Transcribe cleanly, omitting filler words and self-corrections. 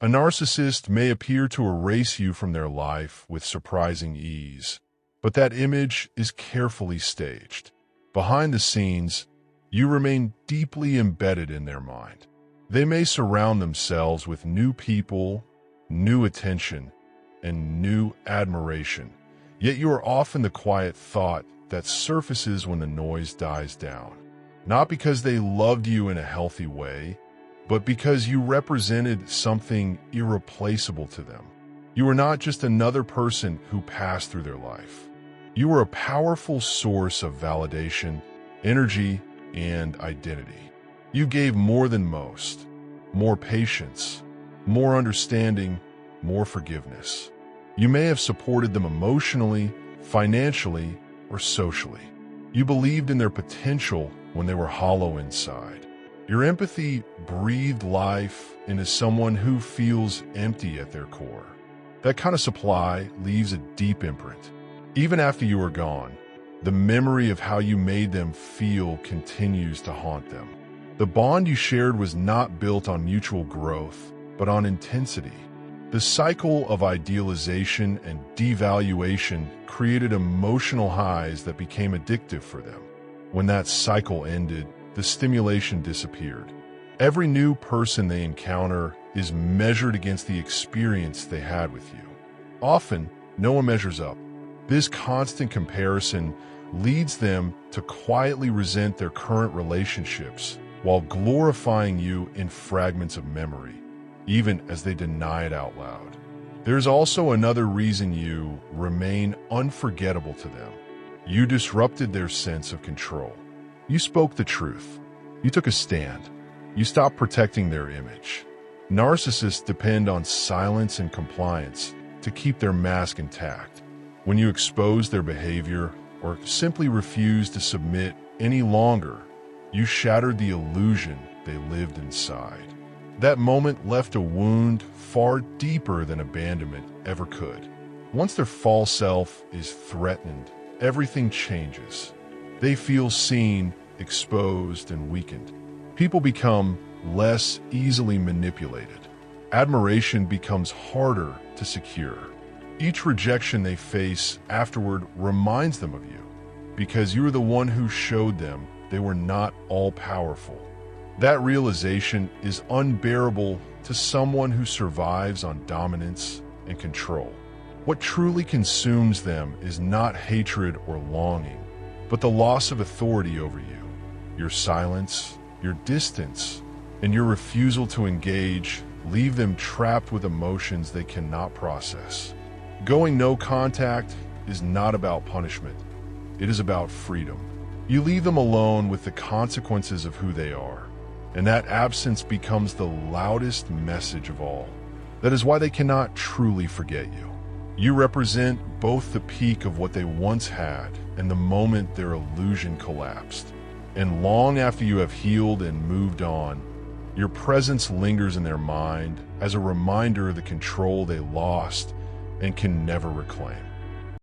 A narcissist may appear to erase you from their life with surprising ease, but that image is carefully staged. Behind the scenes, you remain deeply embedded in their mind. They may surround themselves with new people, new attention, and new admiration, yet you are often the quiet thought that surfaces when the noise dies down. Not because they loved you in a healthy way, but because you represented something irreplaceable to them. You were not just another person who passed through their life. You were a powerful source of validation, energy, and identity. You gave more than most, more patience, more understanding, more forgiveness. You may have supported them emotionally, financially, or socially. You believed in their potential when they were hollow inside. Your empathy breathed life into someone who feels empty at their core. That kind of supply leaves a deep imprint. Even after you are gone, the memory of how you made them feel continues to haunt them. The bond you shared was not built on mutual growth, but on intensity. The cycle of idealization and devaluation created emotional highs that became addictive for them. When that cycle ended, the stimulation disappeared. Every new person they encounter is measured against the experience they had with you. Often, no one measures up. This constant comparison leads them to quietly resent their current relationships while glorifying you in fragments of memory, even as they deny it out loud. There's also another reason you remain unforgettable to them. You disrupted their sense of control. You spoke the truth. You took a stand. You stopped protecting their image. Narcissists depend on silence and compliance to keep their mask intact. When you expose their behavior or simply refuse to submit any longer, you shattered the illusion they lived inside. That moment left a wound far deeper than abandonment ever could. Once their false self is threatened, everything changes. They feel seen, exposed, and weakened. People become less easily manipulated. Admiration becomes harder to secure. Each rejection they face afterward reminds them of you, because you were the one who showed them they were not all-powerful. That realization is unbearable to someone who survives on dominance and control. What truly consumes them is not hatred or longing, but the loss of authority over you. Your silence, your distance, and your refusal to engage leave them trapped with emotions they cannot process. Going no contact is not about punishment. It is about freedom. You leave them alone with the consequences of who they are, and that absence becomes the loudest message of all. That is why they cannot truly forget you. You represent both the peak of what they once had and the moment their illusion collapsed. And long after you have healed and moved on, your presence lingers in their mind as a reminder of the control they lost and can never reclaim.